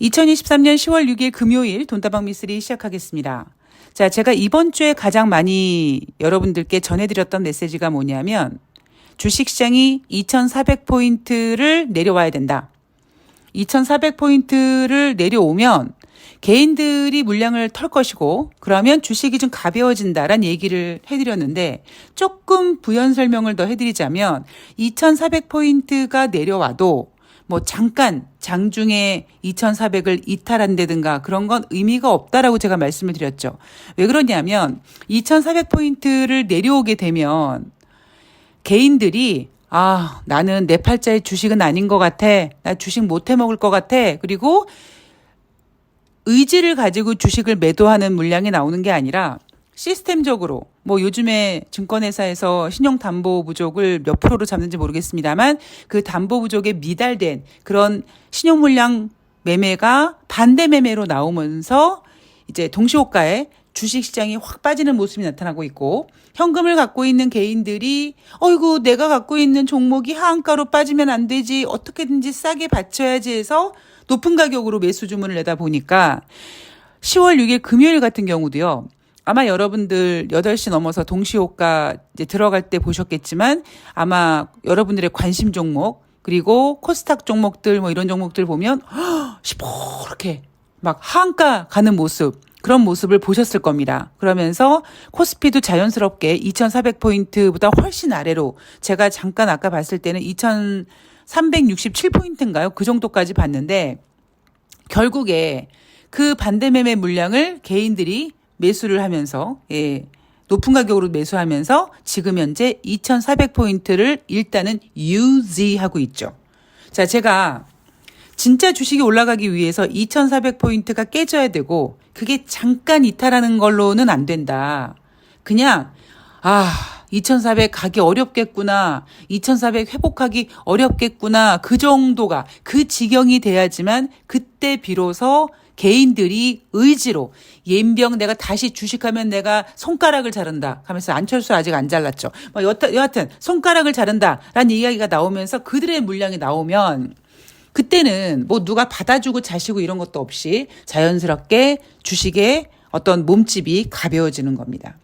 2023년 10월 6일 금요일 돈다방 미쓰리 시작하겠습니다. 자, 제가 이번 주에 가장 많이 여러분들께 전해드렸던 메시지가 뭐냐면 주식시장이 2400포인트를 내려와야 된다. 2400포인트를 내려오면 개인들이 물량을 털 것이고 그러면 주식이 좀 가벼워진다라는 얘기를 해드렸는데 조금 부연 설명을 더 해드리자면 2400포인트가 내려와도 뭐 잠깐 장중에 2400을 이탈한다든가 그런 건 의미가 없다라고 제가 말씀을 드렸죠. 왜 그러냐면 2400포인트를 내려오게 되면 개인들이 나는 내 팔자의 주식은 아닌 것 같아. 나 주식 못 해먹을 것 같아. 그리고 의지를 가지고 주식을 매도하는 물량이 나오는 게 아니라 시스템적으로 뭐 요즘에 증권회사에서 신용담보 부족을 몇 프로로 잡는지 모르겠습니다만 그 담보 부족에 미달된 그런 신용물량 매매가 반대 매매로 나오면서 이제 동시호가에 주식시장이 확 빠지는 모습이 나타나고 있고 현금을 갖고 있는 개인들이 어이구 내가 갖고 있는 종목이 하한가로 빠지면 안 되지 어떻게든지 싸게 받쳐야지 해서 높은 가격으로 매수 주문을 내다 보니까 10월 6일 금요일 같은 경우도요. 아마 여러분들 8시 넘어서 동시호가 이제 들어갈 때 보셨겠지만 아마 여러분들의 관심 종목 그리고 코스닥 종목들 뭐 이런 종목들 보면 시퍼렇게 막 하한가 가는 모습 그런 모습을 보셨을 겁니다. 그러면서 코스피도 자연스럽게 2400포인트보다 훨씬 아래로 제가 잠깐 아까 봤을 때는 2367포인트인가요? 그 정도까지 봤는데 결국에 그 반대 매매 물량을 개인들이 매수를 하면서 높은 가격으로 매수하면서 지금 현재 2400포인트를 일단은 유지하고 있죠. 자, 제가 진짜 주식이 올라가기 위해서 2400포인트가 깨져야 되고 그게 잠깐 이탈하는 걸로는 안 된다. 그냥 2400 가기 어렵겠구나. 2400 회복하기 어렵겠구나. 그 정도가 그 지경이 돼야지만 그때 비로소 개인들이 의지로 옌병 내가 다시 주식하면 내가 손가락을 자른다 하면서 안철수 아직 안 잘랐죠. 여하튼 손가락을 자른다라는 이야기가 나오면서 그들의 물량이 나오면 그때는 뭐 누가 받아주고 자시고 이런 것도 없이 자연스럽게 주식의 어떤 몸집이 가벼워지는 겁니다.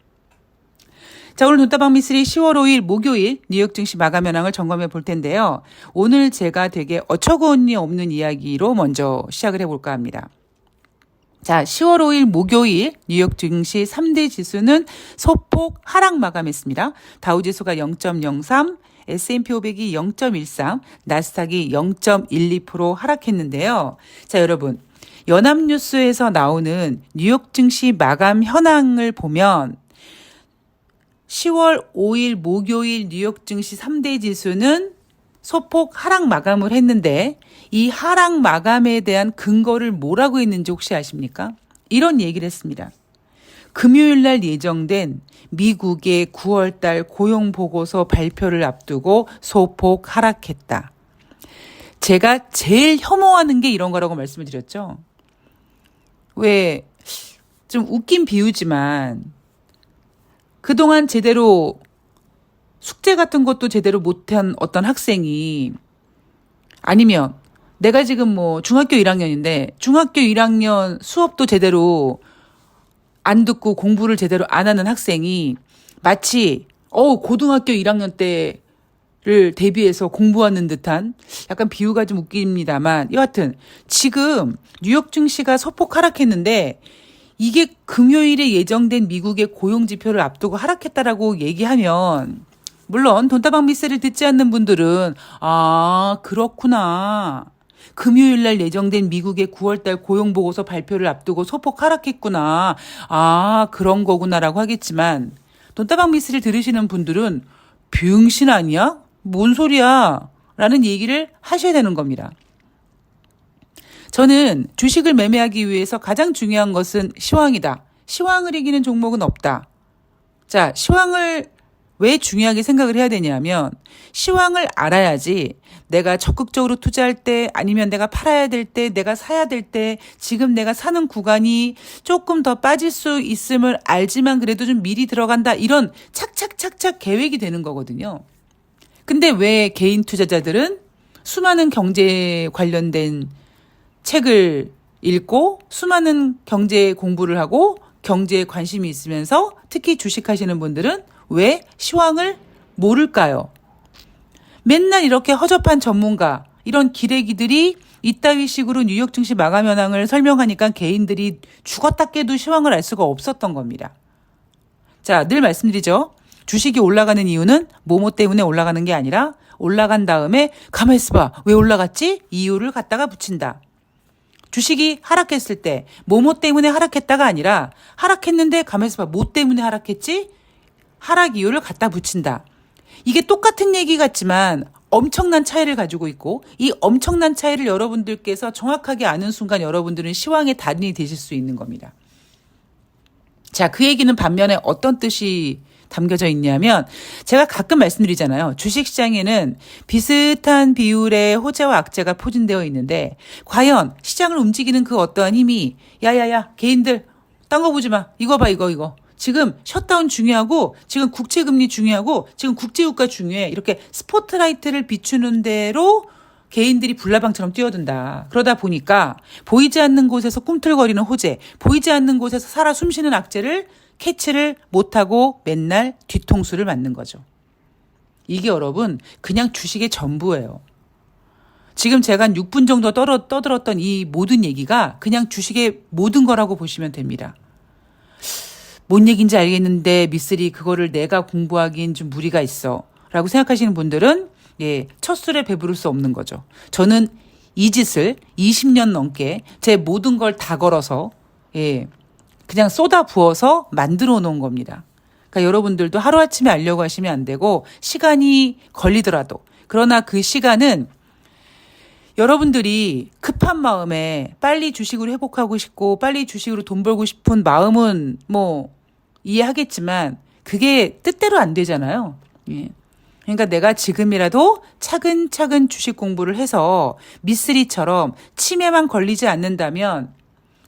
자, 오늘 돈다방 미쓰리 10월 5일 목요일 뉴욕 증시 마감 현황을 점검해 볼 텐데요. 오늘 제가 되게 어처구니 없는 이야기로 먼저 시작을 해볼까 합니다. 자, 10월 5일 목요일 뉴욕 증시 3대 지수는 소폭 하락 마감했습니다. 다우지수가 0.03, S&P 500이 0.13, 나스닥이 0.12% 하락했는데요. 자, 여러분, 연합뉴스에서 나오는 뉴욕 증시 마감 현황을 보면 10월 5일 목요일 뉴욕 증시 3대 지수는 소폭 하락 마감을 했는데 이 하락 마감에 대한 근거를 뭐라고 했는지 혹시 아십니까? 이런 얘기를 했습니다. 금요일 날 예정된 미국의 9월달 고용보고서 발표를 앞두고 소폭 하락했다. 제가 제일 혐오하는 게 이런 거라고 말씀을 드렸죠. 왜 좀 웃긴 비유지만 그동안 제대로 숙제 같은 것도 제대로 못한 어떤 학생이 아니면 내가 지금 뭐 중학교 1학년인데 중학교 1학년 수업도 제대로 안 듣고 공부를 제대로 안 하는 학생이 마치 고등학교 1학년 때를 대비해서 공부하는 듯한 약간 비유가 좀 웃깁니다만 여하튼 지금 뉴욕 증시가 소폭 하락했는데 이게 금요일에 예정된 미국의 고용 지표를 앞두고 하락했다라고 얘기하면 물론 돈다방 미쓰를 듣지 않는 분들은 그렇구나. 금요일 날 예정된 미국의 9월달 고용보고서 발표를 앞두고 소폭 하락했구나. 그런 거구나라고 하겠지만 돈다방 미쓰를 들으시는 분들은 병신 아니야? 뭔 소리야? 라는 얘기를 하셔야 되는 겁니다. 저는 주식을 매매하기 위해서 가장 중요한 것은 시황이다. 시황을 이기는 종목은 없다. 자, 시황을 왜 중요하게 생각을 해야 되냐면 시황을 알아야지 내가 적극적으로 투자할 때 아니면 내가 팔아야 될 때 내가 사야 될 때 지금 내가 사는 구간이 조금 더 빠질 수 있음을 알지만 그래도 좀 미리 들어간다 이런 착착착착 계획이 되는 거거든요. 근데 왜 개인 투자자들은 수많은 경제 관련된 책을 읽고 수많은 경제 공부를 하고 경제에 관심이 있으면서 특히 주식하시는 분들은 왜 시황을 모를까요? 맨날 이렇게 허접한 전문가, 이런 기레기들이 이따위 식으로 뉴욕 증시 마감 현황을 설명하니까 개인들이 죽었다 깨도 시황을 알 수가 없었던 겁니다. 자, 늘 말씀드리죠. 주식이 올라가는 이유는 뭐뭐 때문에 올라가는 게 아니라 올라간 다음에 가만히 있어봐. 왜 올라갔지? 이유를 갖다가 붙인다. 주식이 하락했을 때 뭐뭐 때문에 하락했다가 아니라 하락했는데 가만히 있어봐. 뭐 때문에 하락했지? 하락 이유를 갖다 붙인다. 이게 똑같은 얘기 같지만 엄청난 차이를 가지고 있고 이 엄청난 차이를 여러분들께서 정확하게 아는 순간 여러분들은 시황의 달인이 되실 수 있는 겁니다. 자, 그 얘기는 반면에 어떤 뜻이 담겨져 있냐면 제가 가끔 말씀드리잖아요. 주식시장에는 비슷한 비율의 호재와 악재가 포진되어 있는데 과연 시장을 움직이는 그 어떠한 힘이 야야야 개인들 딴 거 보지 마. 이거 봐 이거. 지금 셧다운 중요하고 지금 국채금리 중요하고 지금 국제유가 중요해. 이렇게 스포트라이트를 비추는 대로 개인들이 불나방처럼 뛰어든다. 그러다 보니까 보이지 않는 곳에서 꿈틀거리는 호재, 보이지 않는 곳에서 살아 숨쉬는 악재를 캐치를 못하고 맨날 뒤통수를 맞는 거죠. 이게 여러분 그냥 주식의 전부예요. 지금 제가 한 6분 정도 떠들었던 이 모든 얘기가 그냥 주식의 모든 거라고 보시면 됩니다. 뭔 얘기인지 알겠는데 미쓰리 그거를 내가 공부하기엔 좀 무리가 있어 라고 생각하시는 분들은 첫 술에 배부를 수 없는 거죠. 저는 이 짓을 20년 넘게 제 모든 걸 다 걸어서 그냥 쏟아 부어서 만들어 놓은 겁니다. 그러니까 여러분들도 하루아침에 알려고 하시면 안 되고 시간이 걸리더라도 그러나 그 시간은 여러분들이 급한 마음에 빨리 주식으로 회복하고 싶고 빨리 주식으로 돈 벌고 싶은 마음은 뭐 이해하겠지만 그게 뜻대로 안 되잖아요. 그러니까 내가 지금이라도 차근차근 주식 공부를 해서 미쓰리처럼 치매만 걸리지 않는다면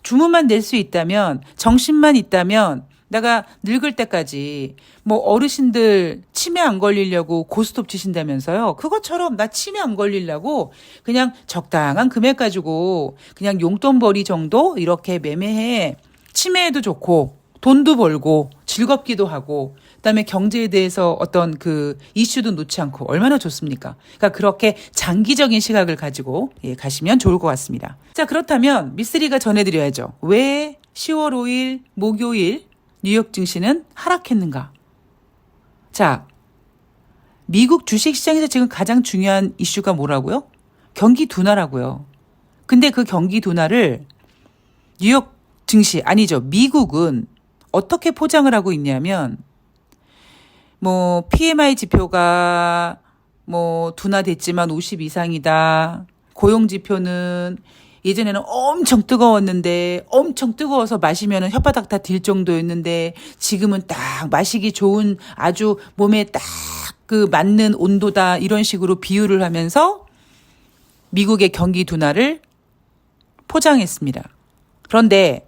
주문만 낼 수 있다면 정신만 있다면 내가 늙을 때까지 뭐 어르신들 치매 안 걸리려고 고스톱 치신다면서요. 그것처럼 나 치매 안 걸리려고 그냥 적당한 금액 가지고 그냥 용돈벌이 정도 이렇게 매매해. 치매에도 좋고 돈도 벌고 즐겁기도 하고 그다음에 경제에 대해서 어떤 그 이슈도 놓지 않고 얼마나 좋습니까? 그러니까 그렇게 장기적인 시각을 가지고 가시면 좋을 것 같습니다. 자, 그렇다면 미쓰리가 전해드려야죠. 왜 10월 5일 목요일 뉴욕 증시는 하락했는가? 자, 미국 주식시장에서 지금 가장 중요한 이슈가 뭐라고요? 경기 둔화라고요. 근데 그 경기 둔화를 뉴욕 증시 아니죠. 미국은 어떻게 포장을 하고 있냐면 뭐 PMI 지표가 뭐 둔화됐지만 50 이상이다. 고용 지표는 예전에는 엄청 뜨거웠는데 엄청 뜨거워서 마시면은 혓바닥 다 딜 정도였는데 지금은 딱 마시기 좋은 아주 몸에 딱 그 맞는 온도다 이런 식으로 비유를 하면서 미국의 경기 둔화를 포장했습니다. 그런데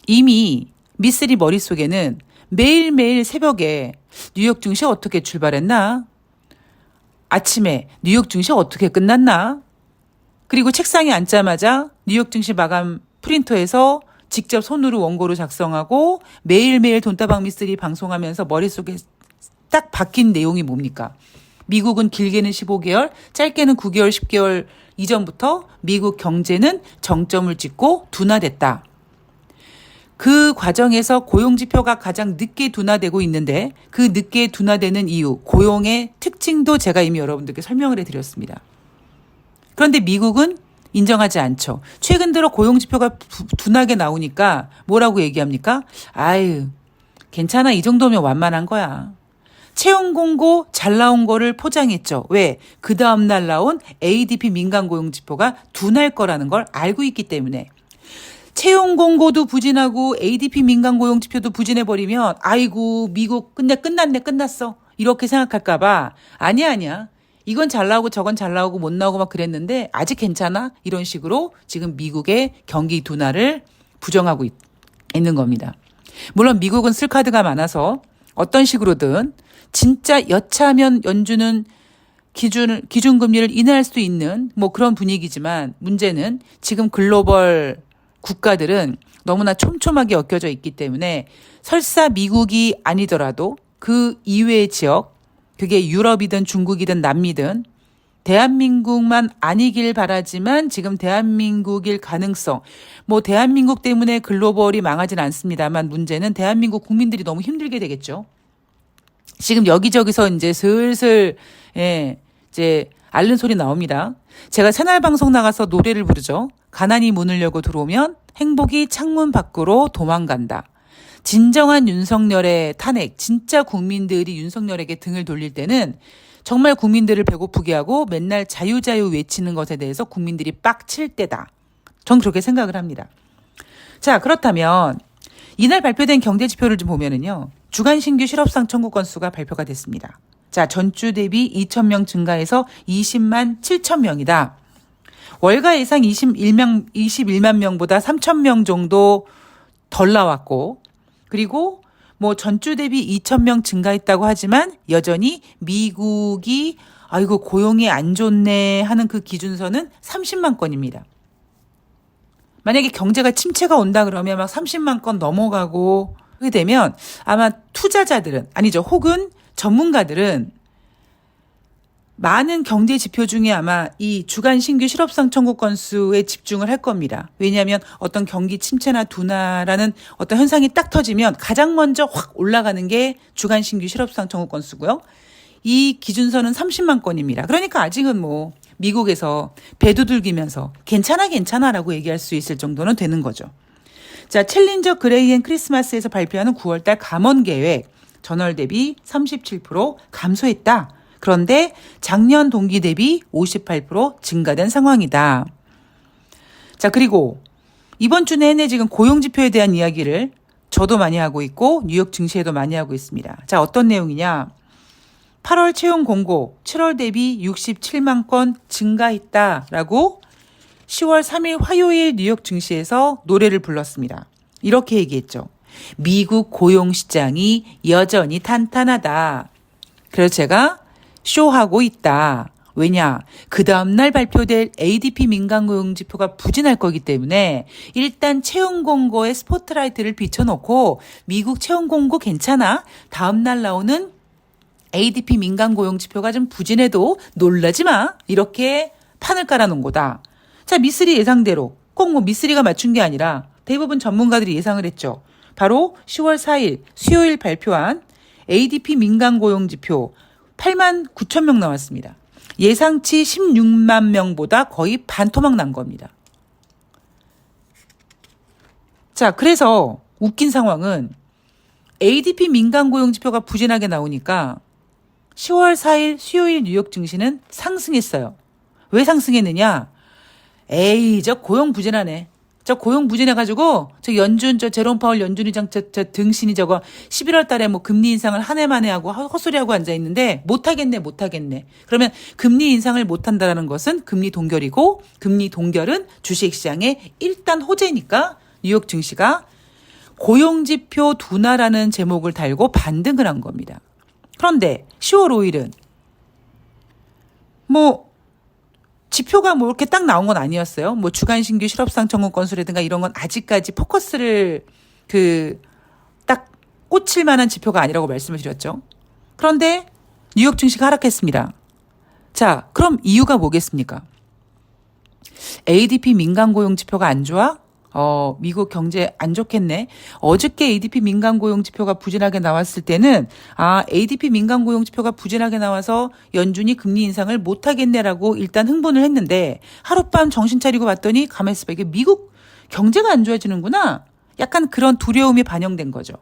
이미 미쓰리 머릿속에는 매일매일 새벽에 뉴욕 증시 어떻게 출발했나? 아침에 뉴욕 증시 어떻게 끝났나? 그리고 책상에 앉자마자 뉴욕 증시 마감 프린터에서 직접 손으로 원고로 작성하고 매일매일 돈다방 미쓰리 방송하면서 머릿속에 딱 박힌 내용이 뭡니까? 미국은 길게는 15개월, 짧게는 9개월, 10개월 이전부터 미국 경제는 정점을 찍고 둔화됐다. 그 과정에서 고용지표가 가장 늦게 둔화되고 있는데 그 늦게 둔화되는 이유, 고용의 특징도 제가 이미 여러분들께 설명을 해드렸습니다. 그런데 미국은 인정하지 않죠. 최근 들어 고용지표가 둔하게 나오니까 뭐라고 얘기합니까? 아유, 괜찮아. 이 정도면 완만한 거야. 채용 공고 잘 나온 거를 포장했죠. 왜? 그 다음날 나온 ADP 민간 고용지표가 둔할 거라는 걸 알고 있기 때문에. 채용 공고도 부진하고 ADP 민간 고용 지표도 부진해버리면 아이고 미국 끝났어 이렇게 생각할까 봐 아니야 이건 잘 나오고 저건 잘 나오고 못 나오고 막 그랬는데 아직 괜찮아 이런 식으로 지금 미국의 경기 둔화를 부정하고 있는 겁니다. 물론 미국은 쓸카드가 많아서 어떤 식으로든 진짜 여차하면 연준은 기준금리를 인하할 수 있는 뭐 그런 분위기지만 문제는 지금 글로벌 국가들은 너무나 촘촘하게 엮여져 있기 때문에 설사 미국이 아니더라도 그 이외의 지역, 그게 유럽이든 중국이든 남미든 대한민국만 아니길 바라지만 지금 대한민국일 가능성, 뭐 대한민국 때문에 글로벌이 망하진 않습니다만 문제는 대한민국 국민들이 너무 힘들게 되겠죠. 지금 여기저기서 이제 슬슬 이제 앓는 소리 나옵니다. 제가 새날 방송 나가서 노래를 부르죠. 가난이 문을 열고 들어오면 행복이 창문 밖으로 도망간다. 진정한 윤석열의 탄핵, 진짜 국민들이 윤석열에게 등을 돌릴 때는 정말 국민들을 배고프게 하고 맨날 자유자유 외치는 것에 대해서 국민들이 빡칠 때다. 전 그렇게 생각을 합니다. 자, 그렇다면 이날 발표된 경제지표를 좀 보면은요. 주간 신규 실업상 청구 건수가 발표가 됐습니다. 자, 전주 대비 2,000명 증가해서 20만 7천 명이다. 월가 예상 21만 명보다 3,000명 정도 덜 나왔고, 그리고 뭐 전주 대비 2,000명 증가했다고 하지만 여전히 미국이 아이고 고용이 안 좋네 하는 그 기준선은 30만 건입니다. 만약에 경제가 침체가 온다 그러면 막 30만 건 넘어가고 그렇게 되면 아마 투자자들은 아니죠. 혹은 전문가들은 많은 경제 지표 중에 아마 이 주간 신규 실업상 청구 건수에 집중을 할 겁니다. 왜냐하면 어떤 경기 침체나 둔화라는 어떤 현상이 딱 터지면 가장 먼저 확 올라가는 게 주간 신규 실업상 청구 건수고요. 이 기준선은 30만 건입니다. 그러니까 아직은 뭐 미국에서 배두들기면서 괜찮아라고 얘기할 수 있을 정도는 되는 거죠. 자, 챌린저 그레이 앤 크리스마스에서 발표하는 9월달 감원 계획 전월 대비 37% 감소했다. 그런데 작년 동기 대비 58% 증가된 상황이다. 자, 그리고 이번 주 내내 지금 고용지표에 대한 이야기를 저도 많이 하고 있고 뉴욕 증시에도 많이 하고 있습니다. 자, 어떤 내용이냐. 8월 채용 공고 7월 대비 67만 건 증가했다라고 10월 3일 화요일 뉴욕 증시에서 노래를 불렀습니다. 이렇게 얘기했죠. 미국 고용시장이 여전히 탄탄하다. 그래서 제가 쇼하고 있다. 왜냐? 그 다음날 발표될 ADP 민간고용지표가 부진할 거기 때문에 일단 채용 공고에 스포트라이트를 비춰놓고 미국 채용 공고 괜찮아? 다음날 나오는 ADP 민간고용지표가 좀 부진해도 놀라지 마. 이렇게 판을 깔아놓은 거다. 자, 미쓰리 예상대로 꼭 뭐 미쓰리가 맞춘 게 아니라 대부분 전문가들이 예상을 했죠. 바로 10월 4일 수요일 발표한 ADP 민간고용지표 8만 9천 명 나왔습니다. 예상치 16만 명보다 거의 반토막 난 겁니다. 자, 그래서 웃긴 상황은 ADP 민간고용지표가 부진하게 나오니까 10월 4일 수요일 뉴욕 증시는 상승했어요. 왜 상승했느냐? 에이, 저 고용 부진하네. 저 고용 부진해가지고 저 제롬 파월 연준 의장 저 등신이 저거 11월 달에 뭐 금리 인상을 한 해 만에 하고 헛소리하고 앉아있는데 못하겠네. 그러면 금리 인상을 못한다는 것은 금리 동결이고 금리 동결은 주식시장의 일단 호재니까 뉴욕 증시가 고용지표 둔화라는 제목을 달고 반등을 한 겁니다. 그런데 10월 5일은 뭐 지표가 뭐 이렇게 딱 나온 건 아니었어요. 뭐 주간 신규 실업상 청구 건수라든가 이런 건 아직까지 포커스를 딱 꽂힐 만한 지표가 아니라고 말씀을 드렸죠. 그런데 뉴욕 증시가 하락했습니다. 자, 그럼 이유가 뭐겠습니까? ADP 민간 고용 지표가 안 좋아? 미국 경제 안 좋겠네. 어저께 ADP 민간 고용 지표가 부진하게 나왔을 때는 ADP 민간 고용 지표가 부진하게 나와서 연준이 금리 인상을 못 하겠네라고 일단 흥분을 했는데 하룻밤 정신 차리고 봤더니 가만히 있어봐. 이게 미국 경제가 안 좋아지는구나. 약간 그런 두려움이 반영된 거죠.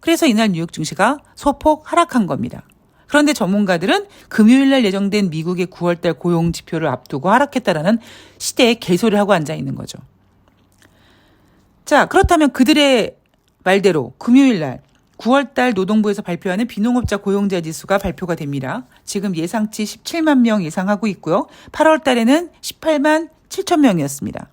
그래서 이날 뉴욕 증시가 소폭 하락한 겁니다. 그런데 전문가들은 금요일 날 예정된 미국의 9월달 고용 지표를 앞두고 하락했다라는 시대에 개소리를 하고 앉아 있는 거죠. 자, 그렇다면 그들의 말대로 금요일 날 9월달 노동부에서 발표하는 비농업자 고용자 지수가 발표가 됩니다. 지금 예상치 17만 명 예상하고 있고요. 8월 달에는 18만 7천 명이었습니다.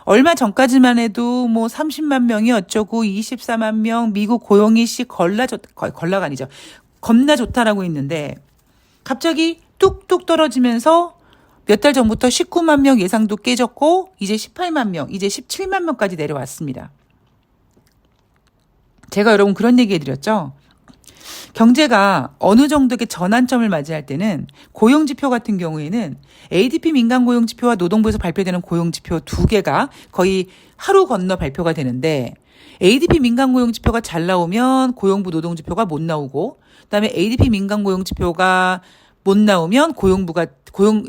얼마 전까지만 해도 뭐 30만 명이 어쩌고 24만 명 미국 고용이 걸라가 아니죠. 겁나 좋다라고 했는데 갑자기 뚝뚝 떨어지면서 몇 달 전부터 19만 명 예상도 깨졌고 이제 18만 명, 이제 17만 명까지 내려왔습니다. 제가 여러분 그런 얘기 해드렸죠. 경제가 어느 정도의 전환점을 맞이할 때는 고용지표 같은 경우에는 ADP 민간고용지표와 노동부에서 발표되는 고용지표 두 개가 거의 하루 건너 발표가 되는데 ADP 민간고용지표가 잘 나오면 고용부 노동지표가 못 나오고 그다음에 ADP 민간고용지표가 못 나오면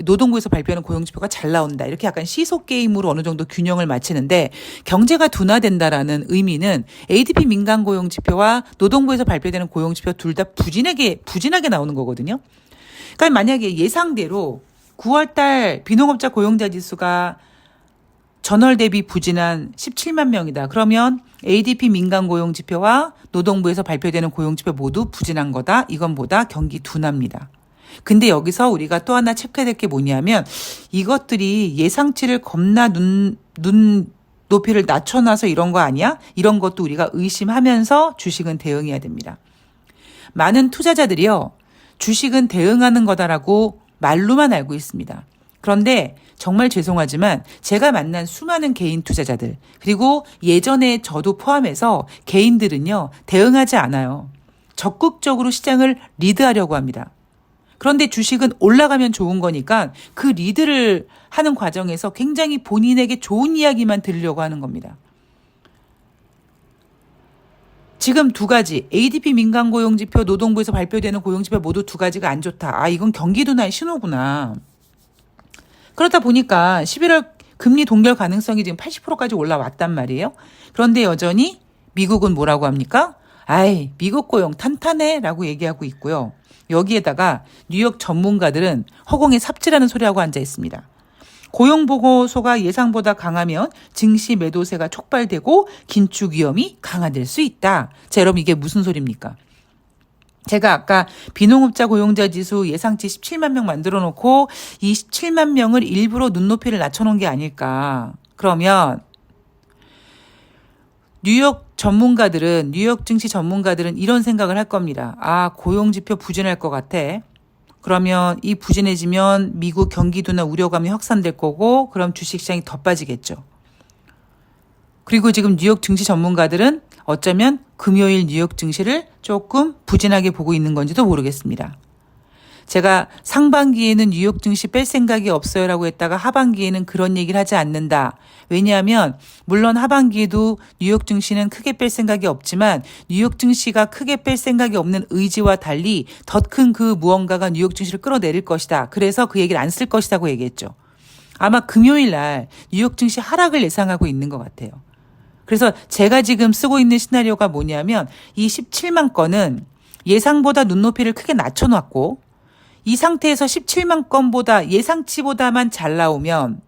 노동부에서 발표하는 고용지표가 잘 나온다. 이렇게 약간 시소 게임으로 어느 정도 균형을 맞추는데 경제가 둔화된다라는 의미는 ADP 민간고용지표와 노동부에서 발표되는 고용지표 둘 다 부진하게 나오는 거거든요. 그러니까 만약에 예상대로 9월달 비농업자 고용자 지수가 전월 대비 부진한 17만 명이다. 그러면 ADP 민간고용지표와 노동부에서 발표되는 고용지표 모두 부진한 거다. 이건 보다 경기 둔화입니다. 근데 여기서 우리가 또 하나 체크해야 될 게 뭐냐면 이것들이 예상치를 겁나 높이를 낮춰놔서 이런 거 아니야? 이런 것도 우리가 의심하면서 주식은 대응해야 됩니다. 많은 투자자들이요. 주식은 대응하는 거다라고 말로만 알고 있습니다. 그런데 정말 죄송하지만 제가 만난 수많은 개인 투자자들 그리고 예전에 저도 포함해서 개인들은요. 대응하지 않아요. 적극적으로 시장을 리드하려고 합니다. 그런데 주식은 올라가면 좋은 거니까 그 리드를 하는 과정에서 굉장히 본인에게 좋은 이야기만 들으려고 하는 겁니다. 지금 두 가지 ADP 민간고용지표 노동부에서 발표되는 고용지표 모두 두 가지가 안 좋다. 이건 경기 둔화의 신호구나. 그러다 보니까 11월 금리 동결 가능성이 지금 80%까지 올라왔단 말이에요. 그런데 여전히 미국은 뭐라고 합니까? 미국 고용 탄탄해 라고 얘기하고 있고요. 여기에다가 뉴욕 전문가들은 허공에 삽질하는 소리하고 앉아 있습니다. 고용보고서가 예상보다 강하면 증시 매도세가 촉발되고 긴축 위험이 강화될 수 있다. 자, 여러분 이게 무슨 소리입니까? 제가 아까 비농업자 고용자 지수 예상치 17만 명 만들어 놓고 이 17만 명을 일부러 눈높이를 낮춰놓은 게 아닐까. 그러면 뉴욕 증시 전문가들은 이런 생각을 할 겁니다. 고용지표 부진할 것 같아. 그러면 이 부진해지면 미국 경기 둔화 우려감이 확산될 거고 그럼 주식시장이 더 빠지겠죠. 그리고 지금 뉴욕 증시 전문가들은 어쩌면 금요일 뉴욕 증시를 조금 부진하게 보고 있는 건지도 모르겠습니다. 제가 상반기에는 뉴욕 증시 뺄 생각이 없어요라고 했다가 하반기에는 그런 얘기를 하지 않는다. 왜냐하면 물론 하반기에도 뉴욕 증시는 크게 뺄 생각이 없지만 뉴욕 증시가 크게 뺄 생각이 없는 의지와 달리 더 큰 그 무언가가 뉴욕 증시를 끌어내릴 것이다. 그래서 그 얘기를 안 쓸 것이라고 얘기했죠. 아마 금요일 날 뉴욕 증시 하락을 예상하고 있는 것 같아요. 그래서 제가 지금 쓰고 있는 시나리오가 뭐냐면 이 17만 건은 예상보다 눈높이를 크게 낮춰놨고 이 상태에서 17만 건보다 예상치보다만 잘 나오면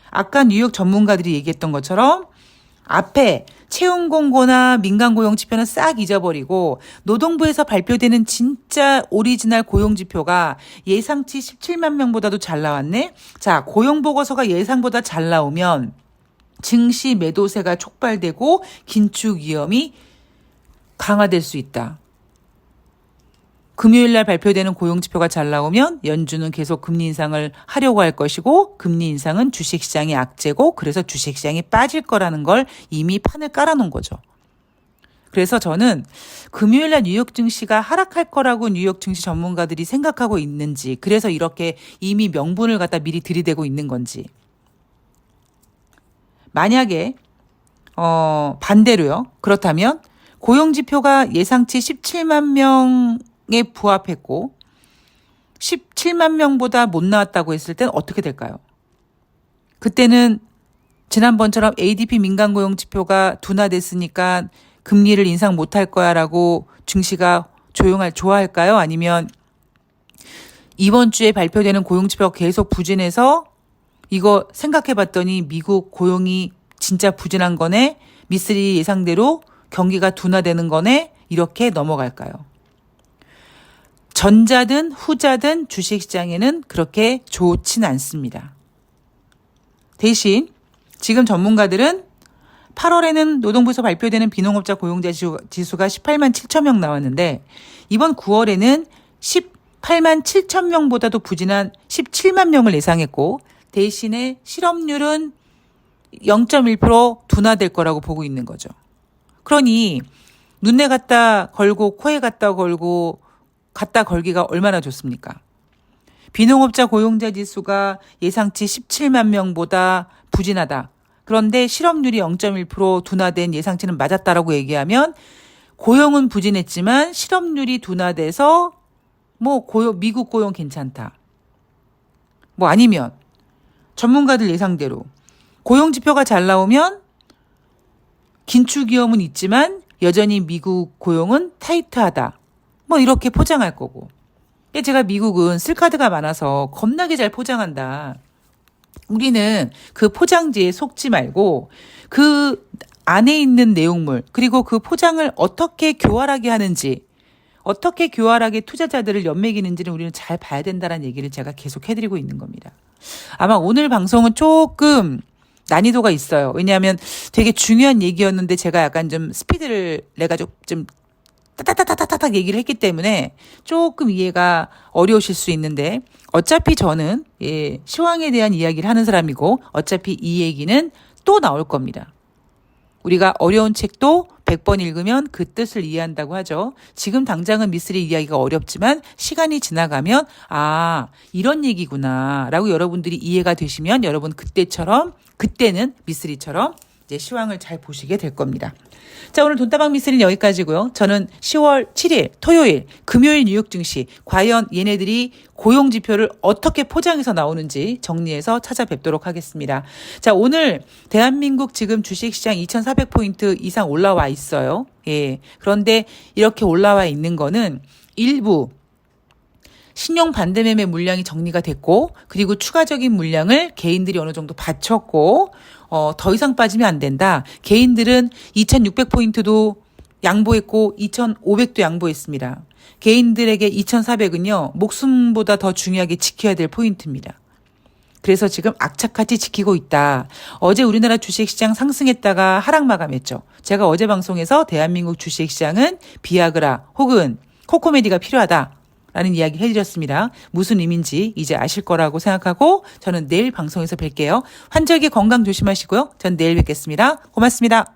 아까 뉴욕 전문가들이 얘기했던 것처럼 앞에 채용 공고나 민간 고용 지표는 싹 잊어버리고 노동부에서 발표되는 진짜 오리지널 고용 지표가 예상치 17만 명보다도 잘 나왔네. 자, 고용 보고서가 예상보다 잘 나오면 증시 매도세가 촉발되고 긴축 위험이 강화될 수 있다. 금요일 날 발표되는 고용지표가 잘 나오면 연준은 계속 금리 인상을 하려고 할 것이고 금리 인상은 주식시장의 악재고 그래서 주식시장이 빠질 거라는 걸 이미 판을 깔아놓은 거죠. 그래서 저는 금요일 날 뉴욕 증시가 하락할 거라고 뉴욕 증시 전문가들이 생각하고 있는지 그래서 이렇게 이미 명분을 갖다 미리 들이대고 있는 건지 만약에 반대로요. 그렇다면 고용지표가 예상치 17만 명에 부합했고 17만 명보다 못 나왔다고 했을 땐 어떻게 될까요? 그때는 지난번처럼 ADP 민간고용지표가 둔화됐으니까 금리를 인상 못할 거야라고 증시가 좋아할까요? 아니면 이번 주에 발표되는 고용지표가 계속 부진해서 이거 생각해봤더니 미국 고용이 진짜 부진한 거네. 미쓰리 예상대로 경기가 둔화되는 거네. 이렇게 넘어갈까요? 전자든 후자든 주식시장에는 그렇게 좋진 않습니다. 대신 지금 전문가들은 8월에는 노동부에서 발표되는 비농업자 고용자 지수가 18만 7천 명 나왔는데 이번 9월에는 8만 7천 명보다도 부진한 17만 명을 예상했고 대신에 실업률은 0.1% 둔화될 거라고 보고 있는 거죠. 그러니 눈에 갖다 걸고 코에 갖다 걸고 갖다 걸기가 얼마나 좋습니까? 비농업자 고용자 지수가 예상치 17만 명보다 부진하다. 그런데 실업률이 0.1% 둔화된 예상치는 맞았다라고 얘기하면 고용은 부진했지만 실업률이 둔화돼서 미국 고용 괜찮다. 아니면 전문가들 예상대로 고용 지표가 잘 나오면 긴축 위험은 있지만 여전히 미국 고용은 타이트하다. 이렇게 포장할 거고. 제가 미국은 쓸카드가 많아서 겁나게 잘 포장한다. 우리는 그 포장지에 속지 말고 그 안에 있는 내용물 그리고 그 포장을 어떻게 교활하게 하는지 어떻게 교활하게 투자자들을 연맥이는지를 우리는 잘 봐야 된다는 얘기를 제가 계속 해드리고 있는 겁니다. 아마 오늘 방송은 조금 난이도가 있어요. 왜냐하면 되게 중요한 얘기였는데 제가 약간 좀 스피드를 내가 좀 따따따따따딱 얘기를 했기 때문에 조금 이해가 어려우실 수 있는데 어차피 저는 시황에 대한 이야기를 하는 사람이고 어차피 이 얘기는 또 나올 겁니다. 우리가 어려운 책도 100번 읽으면 그 뜻을 이해한다고 하죠. 지금 당장은 미쓰리 이야기가 어렵지만 시간이 지나가면 이런 얘기구나 라고 여러분들이 이해가 되시면 여러분 그때는 미쓰리처럼 이제 시황을 잘 보시게 될 겁니다. 자, 오늘 돈다방 미쓰리는 여기까지고요. 저는 10월 7일 토요일 금요일 뉴욕 증시 과연 얘네들이 고용 지표를 어떻게 포장해서 나오는지 정리해서 찾아뵙도록 하겠습니다. 자, 오늘 대한민국 지금 주식시장 2,400포인트 이상 올라와 있어요. 그런데 이렇게 올라와 있는 거는 일부 신용 반대매매 물량이 정리가 됐고 그리고 추가적인 물량을 개인들이 어느 정도 받쳤고 더 이상 빠지면 안 된다. 개인들은 2,600포인트도 양보했고 2,500도 양보했습니다. 개인들에게 2,400은요. 목숨보다 더 중요하게 지켜야 될 포인트입니다. 그래서 지금 악착같이 지키고 있다. 어제 우리나라 주식시장 상승했다가 하락 마감했죠. 제가 어제 방송에서 대한민국 주식시장은 비아그라 혹은 코코메디가 필요하다. 라는 이야기 해드렸습니다. 무슨 의미인지 이제 아실 거라고 생각하고 저는 내일 방송에서 뵐게요. 환절기 건강 조심하시고요. 전 내일 뵙겠습니다. 고맙습니다.